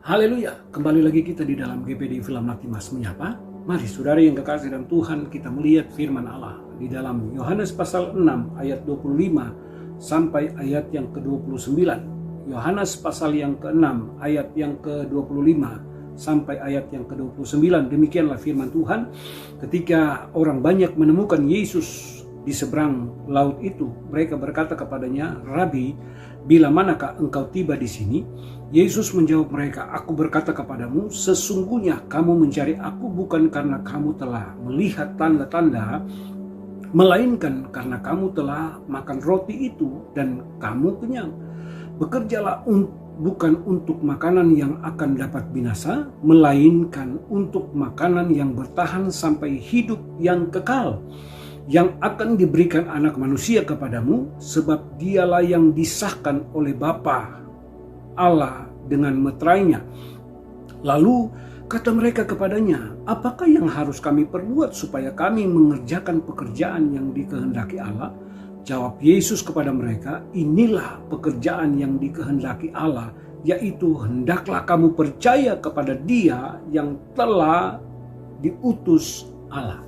Haleluya, kembali lagi kita di dalam GPD Film Mas Menyapa. Mari saudara yang kekasih dalam Tuhan, kita melihat firman Allah di dalam Yohanes pasal 6 ayat 25 sampai ayat yang ke-29. Yohanes pasal yang ke-6 ayat yang ke-25 sampai ayat yang ke-29. Demikianlah firman Tuhan. Ketika orang banyak menemukan Yesus di seberang laut itu, mereka berkata kepadanya, "Rabi, bila manakah engkau tiba di sini?" Yesus menjawab mereka, "Aku berkata kepadamu, sesungguhnya kamu mencari aku bukan karena kamu telah melihat tanda-tanda, melainkan karena kamu telah makan roti itu dan kamu kenyang. Bekerjalah bukan untuk makanan yang akan dapat binasa, melainkan untuk makanan yang bertahan sampai hidup yang kekal, yang akan diberikan Anak Manusia kepadamu, sebab dialah yang disahkan oleh Bapa Allah dengan meterainya." Lalu kata mereka kepadanya, "Apakah yang harus kami perbuat supaya kami mengerjakan pekerjaan yang dikehendaki Allah?" Jawab Yesus kepada mereka, "Inilah pekerjaan yang dikehendaki Allah, yaitu hendaklah kamu percaya kepada Dia yang telah diutus Allah."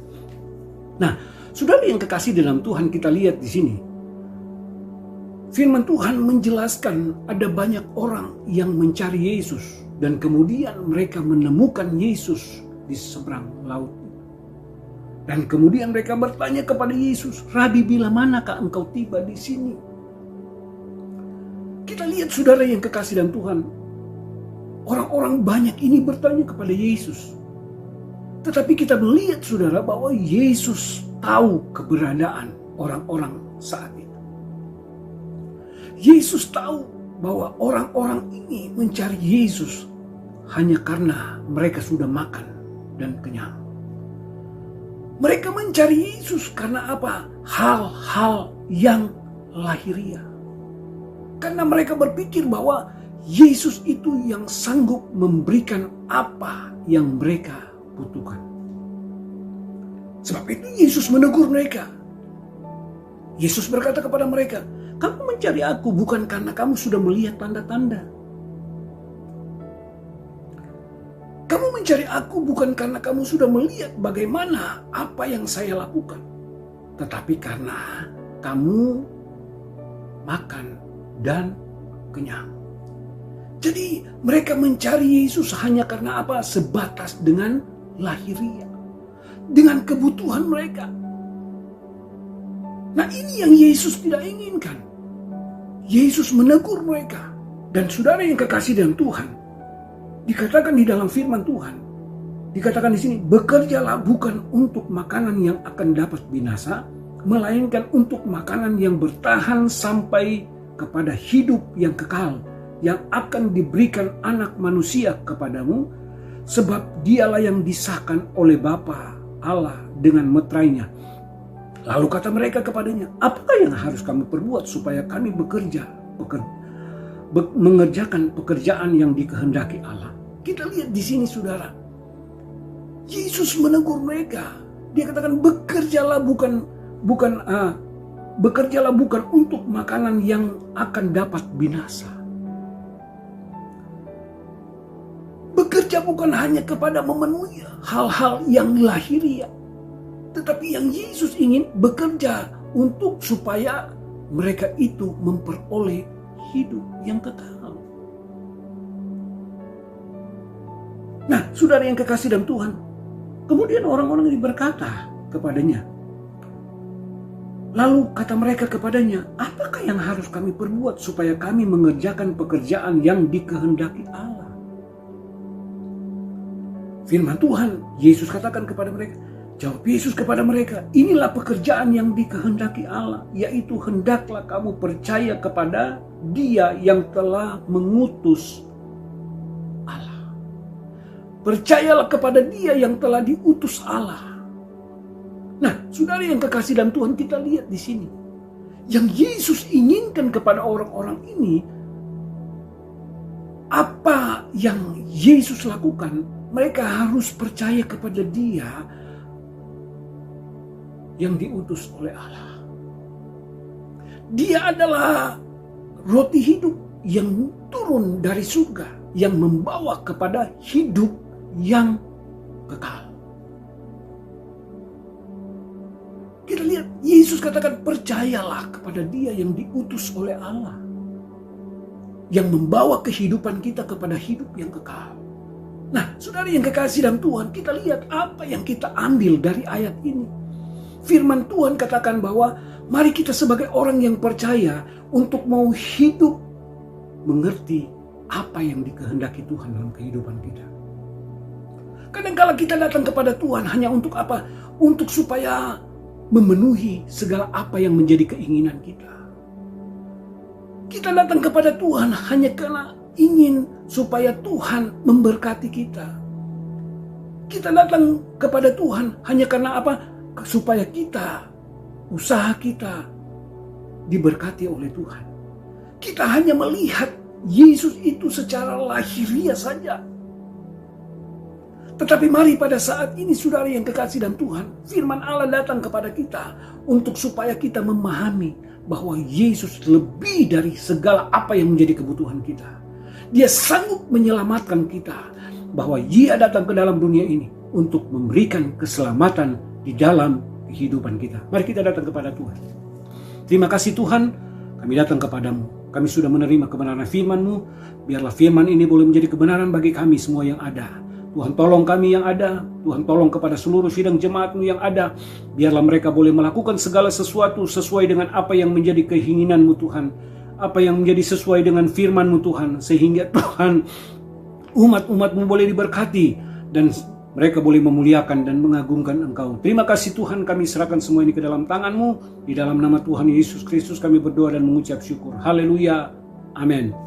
Nah, saudara yang kekasih dalam Tuhan, kita lihat di sini firman Tuhan menjelaskan ada banyak orang yang mencari Yesus dan kemudian mereka menemukan Yesus di seberang laut. Dan kemudian mereka bertanya kepada Yesus, "Rabi, bila manakah engkau tiba di sini?" Kita lihat saudara yang kekasih dalam Tuhan, orang-orang banyak ini bertanya kepada Yesus. Tetapi kita melihat saudara bahwa Yesus tahu keberadaan orang-orang saat itu. Yesus tahu bahwa orang-orang ini mencari Yesus hanya karena mereka sudah makan dan kenyang. Mereka mencari Yesus karena apa? Hal-hal yang lahiriah. Karena mereka berpikir bahwa Yesus itu yang sanggup memberikan apa yang mereka butuhkan. Sebab itu Yesus menegur mereka. Yesus berkata kepada mereka, "Kamu mencari aku bukan karena kamu sudah melihat tanda-tanda. Kamu mencari aku bukan karena kamu sudah melihat bagaimana apa yang saya lakukan. Tetapi karena kamu makan dan kenyang." Jadi mereka mencari Yesus hanya karena apa? Sebatas dengan lahiriah, dengan kebutuhan mereka. Nah, ini yang Yesus tidak inginkan. Yesus menegur mereka. Dan saudara yang kekasih dalam Tuhan, dikatakan di dalam firman Tuhan, dikatakan di sini, "Bekerjalah bukan untuk makanan yang akan dapat binasa, melainkan untuk makanan yang bertahan sampai kepada hidup yang kekal, yang akan diberikan Anak Manusia kepadamu, sebab dialah yang disahkan oleh Bapa Allah dengan meterainya." Lalu kata mereka kepadanya, "Apakah yang harus kami perbuat supaya kami mengerjakan pekerjaan yang dikehendaki Allah?" Kita lihat di sini saudara, Yesus menegur mereka. Dia katakan, bekerjalah bukan untuk makanan yang akan dapat binasa. Bekerja bukan hanya kepada memenuhi hal-hal yang lahiriah, tetapi yang Yesus ingin bekerja untuk supaya mereka itu memperoleh hidup yang kekal. Nah, saudara yang kekasih dalam Tuhan, kemudian orang-orang ini berkata kepadanya, lalu kata mereka kepadanya, "Apakah yang harus kami perbuat supaya kami mengerjakan pekerjaan yang dikehendaki Allah?" Firman Tuhan, Yesus katakan kepada mereka, jawab Yesus kepada mereka, "Inilah pekerjaan yang dikehendaki Allah, yaitu hendaklah kamu percaya kepada Dia yang telah mengutus Allah." Percayalah kepada Dia yang telah diutus Allah. Nah, saudara yang kekasih dalam Tuhan, kita lihat di sini, yang Yesus inginkan kepada orang-orang ini, apa yang Yesus lakukan, mereka harus percaya kepada Dia yang diutus oleh Allah. Dia adalah roti hidup yang turun dari surga. yang membawa kepada hidup yang kekal. Kita lihat Yesus katakan, percayalah kepada Dia yang diutus oleh Allah, yang membawa kehidupan kita kepada hidup yang kekal. Nah, saudara yang kekasih dalam Tuhan, kita lihat apa yang kita ambil dari ayat ini. Firman Tuhan katakan bahwa mari kita sebagai orang yang percaya untuk mau hidup mengerti apa yang dikehendaki Tuhan dalam kehidupan kita. Kadang-kala kita datang kepada Tuhan hanya untuk apa? Untuk supaya memenuhi segala apa yang menjadi keinginan kita. Kita datang kepada Tuhan hanya karena ingin supaya Tuhan memberkati kita. Kita datang kepada Tuhan hanya karena apa? Supaya kita, usaha kita diberkati oleh Tuhan. Kita hanya melihat Yesus itu secara lahiriah saja. Tetapi mari pada saat ini saudara yang kekasih dalam Tuhan, firman Allah datang kepada kita untuk supaya kita memahami bahwa Yesus lebih dari segala apa yang menjadi kebutuhan kita. Dia sanggup menyelamatkan kita, bahwa Dia datang ke dalam dunia ini untuk memberikan keselamatan di dalam kehidupan kita. Mari kita datang kepada Tuhan. Terima kasih Tuhan, kami datang kepadamu. Kami sudah menerima kebenaran firman-Mu. Biarlah firman ini boleh menjadi kebenaran bagi kami semua yang ada. Tuhan tolong kami yang ada, Tuhan tolong kepada seluruh sidang jemaat-Mu yang ada. Biarlah mereka boleh melakukan segala sesuatu sesuai dengan apa yang menjadi keinginan-Mu Tuhan. Apa yang menjadi sesuai dengan firman-Mu Tuhan. Sehingga Tuhan, umat-umat-Mu boleh diberkati dan mereka boleh memuliakan dan mengagungkan Engkau. Terima kasih Tuhan, kami serahkan semua ini ke dalam tangan-Mu. Di dalam nama Tuhan Yesus Kristus kami berdoa dan mengucap syukur. Haleluya. Amin.